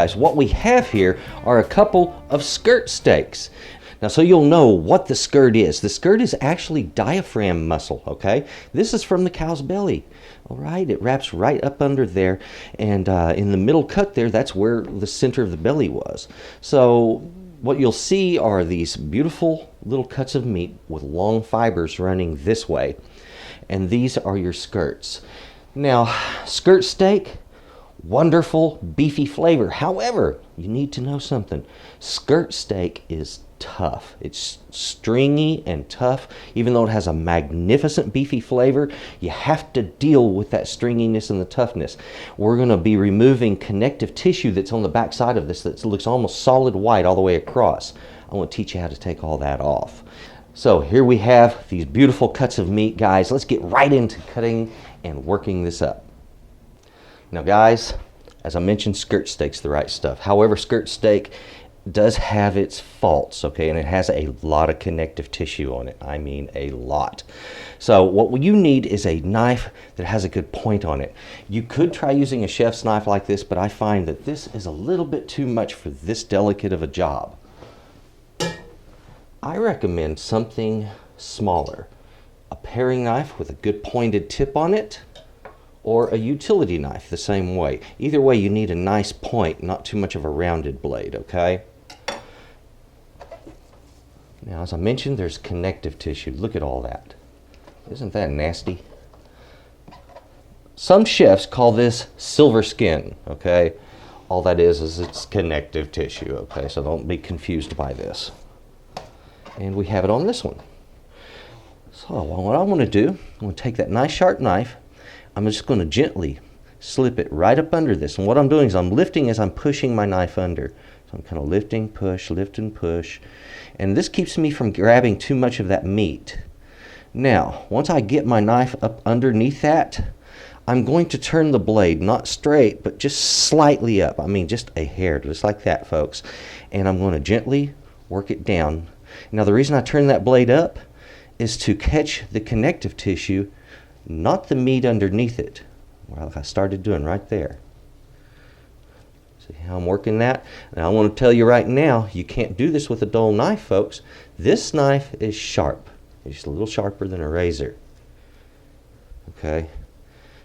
guys, what we have here are a couple of skirt steaks. Now, so you'll know what the skirt is. The skirt is actually diaphragm muscle, okay? This is from the cow's belly, all right? It wraps right up under there, and in the middle cut there, that's where the center of the belly was. So what you'll see are these beautiful little cuts of meat with long fibers running this way, and these are your skirts. Now, skirt steak, wonderful beefy flavor. However, you need to know something. Skirt steak is tough. It's stringy and tough. Even though it has a magnificent beefy flavor, you have to deal with that stringiness and the toughness. We're going to be removing connective tissue that's on the back side of this that looks almost solid white all the way across. I want to teach you how to take all that off. So here we have these beautiful cuts of meat, guys. Let's get right into cutting and working this up. Now, guys, as I mentioned, skirt steak's the right stuff. However, skirt steak does have its faults, okay, and it has a lot of connective tissue on it. I mean a lot. So what you need is a knife that has a good point on it. You could try using a chef's knife like this, but I find that this is a little bit too much for this delicate of a job. I recommend something smaller, a paring knife with a good pointed tip on it, or a utility knife the same way. Either way, you need a nice point, not too much of a rounded blade, okay? Now, as I mentioned, there's connective tissue. Look at all that. Isn't that nasty? Some chefs call this silver skin, okay? All that is it's connective tissue, okay? So don't be confused by this. And we have it on this one. So what I want to do, I'm going to take that nice sharp knife. I'm just going to gently slip it right up under this. And what I'm doing is I'm lifting as I'm pushing my knife under. So I'm kind of lifting, push, lift and push. And this keeps me from grabbing too much of that meat. Now, once I get my knife up underneath that, I'm going to turn the blade, not straight, but just slightly up. I mean, just a hair, just like that, folks. And I'm going to gently work it down. Now, the reason I turn that blade up is to catch the connective tissue, not the meat underneath it, like I started doing right there. See how I'm working that? Now I want to tell you right now, you can't do this with a dull knife, folks. This knife is sharp. It's just a little sharper than a razor. Okay?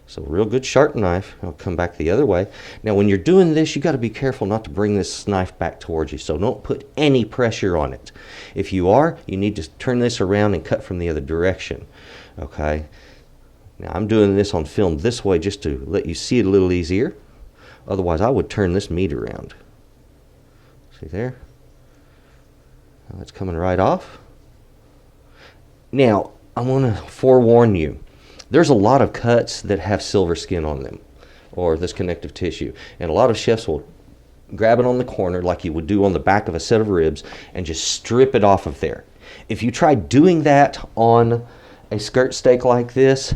So real good sharp knife. I'll come back the other way. Now when you're doing this, you got to be careful not to bring this knife back towards you. So don't put any pressure on it. If you are, you need to turn this around and cut from the other direction. Okay? Now I'm doing this on film this way just to let you see it a little easier. Otherwise I would turn this meat around. See there? Now it's coming right off. Now I want to forewarn you. There's a lot of cuts that have silver skin on them, or this connective tissue. And a lot of chefs will grab it on the corner like you would do on the back of a set of ribs and just strip it off of there. If you try doing that on a skirt steak like this,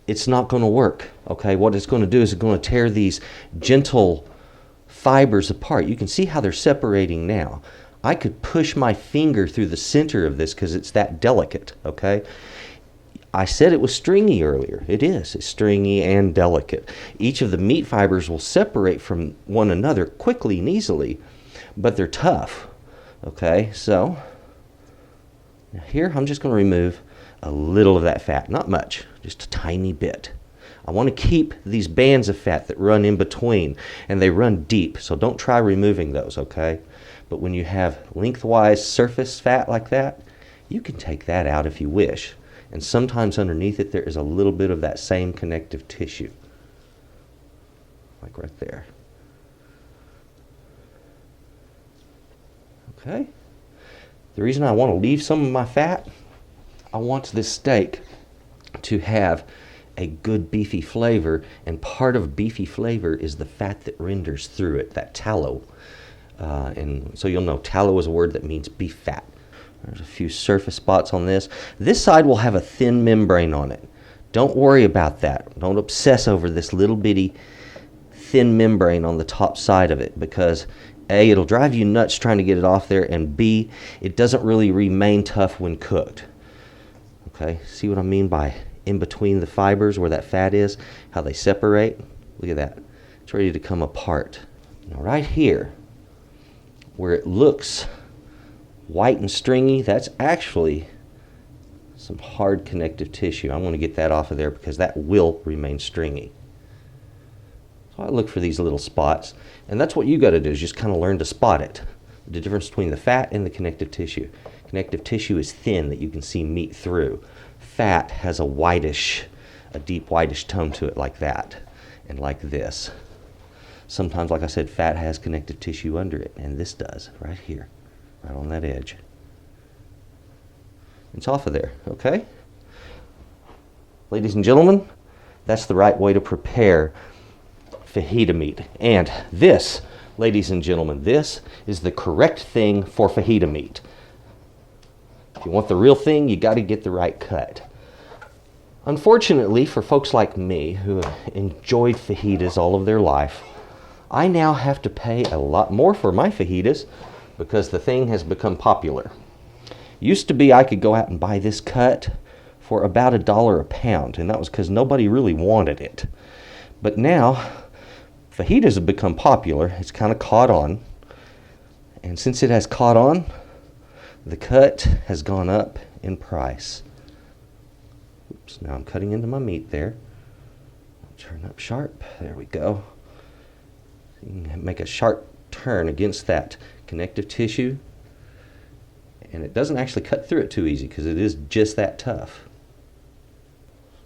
it's not going to work, okay? What it's going to do is it's going to tear these gentle fibers apart. You can see how they're separating now. I could push my finger through the center of this because it's that delicate, okay? I said it was stringy earlier. It is. It's stringy and delicate. Each of the meat fibers will separate from one another quickly and easily, but they're tough, okay? So now here I'm just going to remove a little of that fat, not much, just a tiny bit. I want to keep these bands of fat that run in between, and they run deep, so don't try removing those, okay? But when you have lengthwise surface fat like that, you can take that out if you wish. And sometimes underneath it there is a little bit of that same connective tissue, like right there. Okay? The reason I want to leave some of my fat, I want this steak to have a good beefy flavor, and part of beefy flavor is the fat that renders through it, that tallow. And so you'll know tallow is a word that means beef fat. There's a few surface spots on this. This side will have a thin membrane on it. Don't worry about that. Don't obsess over this little bitty thin membrane on the top side of it, because A, it'll drive you nuts trying to get it off there, and B, it doesn't really remain tough when cooked. Okay, see what I mean by in between the fibers where that fat is, how they separate? Look at that. It's ready to come apart. Now right here, where it looks white and stringy, that's actually some hard connective tissue. I'm going to get that off of there because that will remain stringy. So I look for these little spots, and that's what you got to do, is just kind of learn to spot it. The difference between the fat and the connective tissue. Connective tissue is thin that you can see meat through. Fat has a deep whitish tone to it, like that and like this. Sometimes, like I said, fat has connective tissue under it, and this does right here, right on that edge. It's off of there, okay? Ladies and gentlemen, that's the right way to prepare fajita meat. And this, ladies and gentlemen, this is the correct thing for fajita meat. If you want the real thing, you got to get the right cut. Unfortunately, for folks like me who have enjoyed fajitas all of their life, I now have to pay a lot more for my fajitas because the thing has become popular. Used to be I could go out and buy this cut for about $1 a pound, and that was because nobody really wanted it. But now, fajitas have become popular. It's kind of caught on. And since it has caught on, the cut has gone up in price. Oops, now I'm cutting into my meat there. Turn up sharp. There we go. You can make a sharp turn against that connective tissue. And it doesn't actually cut through it too easy because it is just that tough.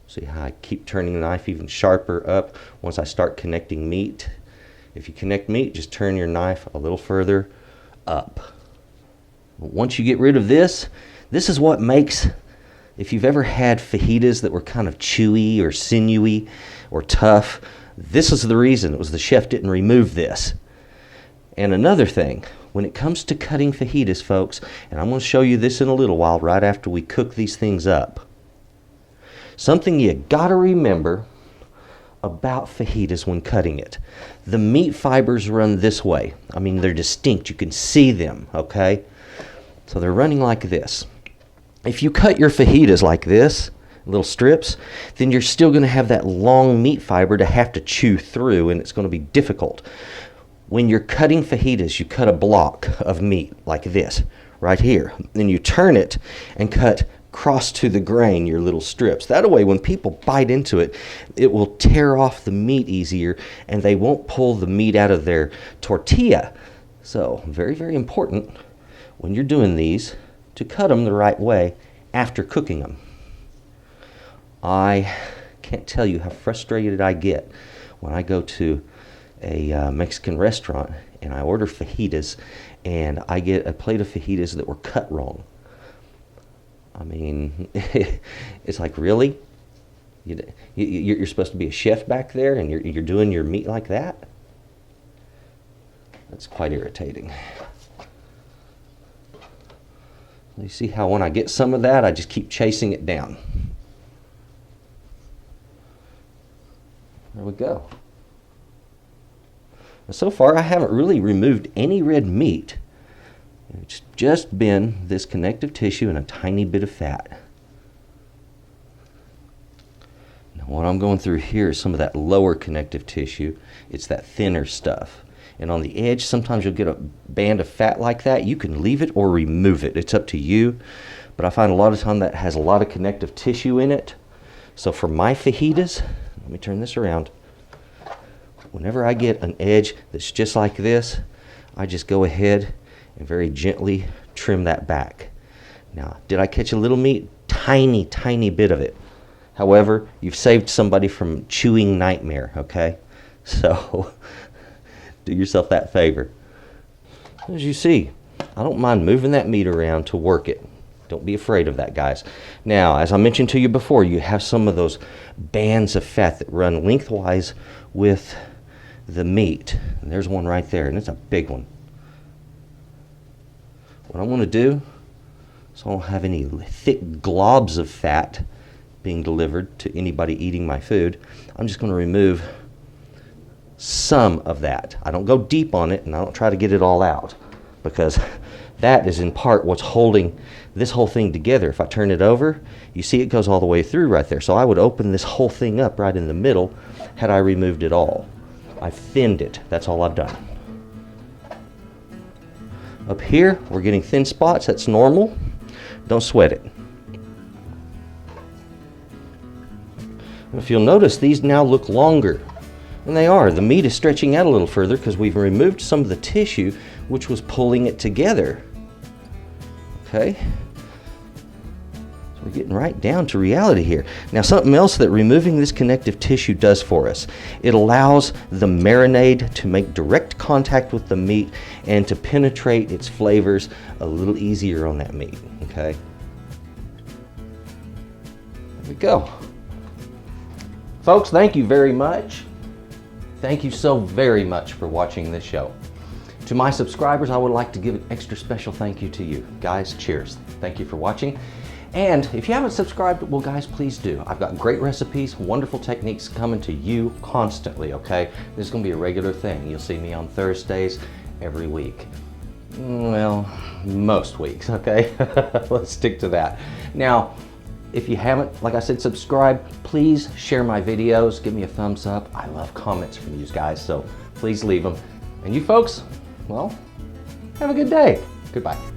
See how I keep turning the knife even sharper up once I start connecting meat. If you connect meat, just turn your knife a little further up. Once you get rid of this, this is what makes, if you've ever had fajitas that were kind of chewy or sinewy or tough, this is the reason. It was the chef didn't remove this. And another thing, when it comes to cutting fajitas, folks, and I'm going to show you this in a little while right after we cook these things up. Something you got to remember about fajitas when cutting it. The meat fibers run this way. I mean, they're distinct. You can see them, okay? So they're running like this. If you cut your fajitas like this, little strips, then you're still going to have that long meat fiber to have to chew through, and it's going to be difficult. When you're cutting fajitas, you cut a block of meat like this, right here. Then you turn it and cut cross to the grain, your little strips. That way, when people bite into it, it will tear off the meat easier, and they won't pull the meat out of their tortilla. So, very, very important when you're doing these to cut them the right way after cooking them. I can't tell you how frustrated I get when I go to a Mexican restaurant and I order fajitas and I get a plate of fajitas that were cut wrong. I mean, it's like, really? You're supposed to be a chef back there and you're doing your meat like that? That's quite irritating. You see how when I get some of that, I just keep chasing it down. There we go. So far, I haven't really removed any red meat. It's just been this connective tissue and a tiny bit of fat. Now, what I'm going through here is some of that lower connective tissue. It's that thinner stuff. And on the edge, sometimes you'll get a band of fat like that. You can leave it or remove it. It's up to you. But I find a lot of time that has a lot of connective tissue in it. So for my fajitas, let me turn this around. Whenever I get an edge that's just like this, I just go ahead and very gently trim that back. Now, did I catch a little meat? Tiny, tiny bit of it. However, you've saved somebody from chewing nightmare, okay? So, do yourself that favor. As you see, I don't mind moving that meat around to work it. Don't be afraid of that, guys. Now, as I mentioned to you before, you have some of those bands of fat that run lengthwise with the meat. And there's one right there, and it's a big one. What I want to do, so I don't have any thick globs of fat being delivered to anybody eating my food, I'm just going to remove some of that. I don't go deep on it, and I don't try to get it all out, because that is in part what's holding this whole thing together. If I turn it over, you see it goes all the way through right there. So I would open this whole thing up right in the middle had I removed it all. I've thinned it. That's all I've done. Up here, we're getting thin spots. That's normal. Don't sweat it. If you'll notice, these now look longer. And they are. The meat is stretching out a little further because we've removed some of the tissue which was pulling it together. Okay? So we're getting right down to reality here. Now, something else that removing this connective tissue does for us, it allows the marinade to make direct contact with the meat and to penetrate its flavors a little easier on that meat. Okay? There we go. Folks, thank you very much. Thank you so very much for watching this show. To my subscribers, I would like to give an extra special thank you to you. Guys, cheers. Thank you for watching. And if you haven't subscribed, well guys, please do. I've got great recipes, wonderful techniques coming to you constantly, okay? This is gonna be a regular thing. You'll see me on Thursdays every week. Well, most weeks, okay? Let's stick to that. Now, if you haven't, like I said, subscribe, please share my videos, give me a thumbs up. I love comments from you guys, so please leave them. And you folks, well, have a good day. Goodbye.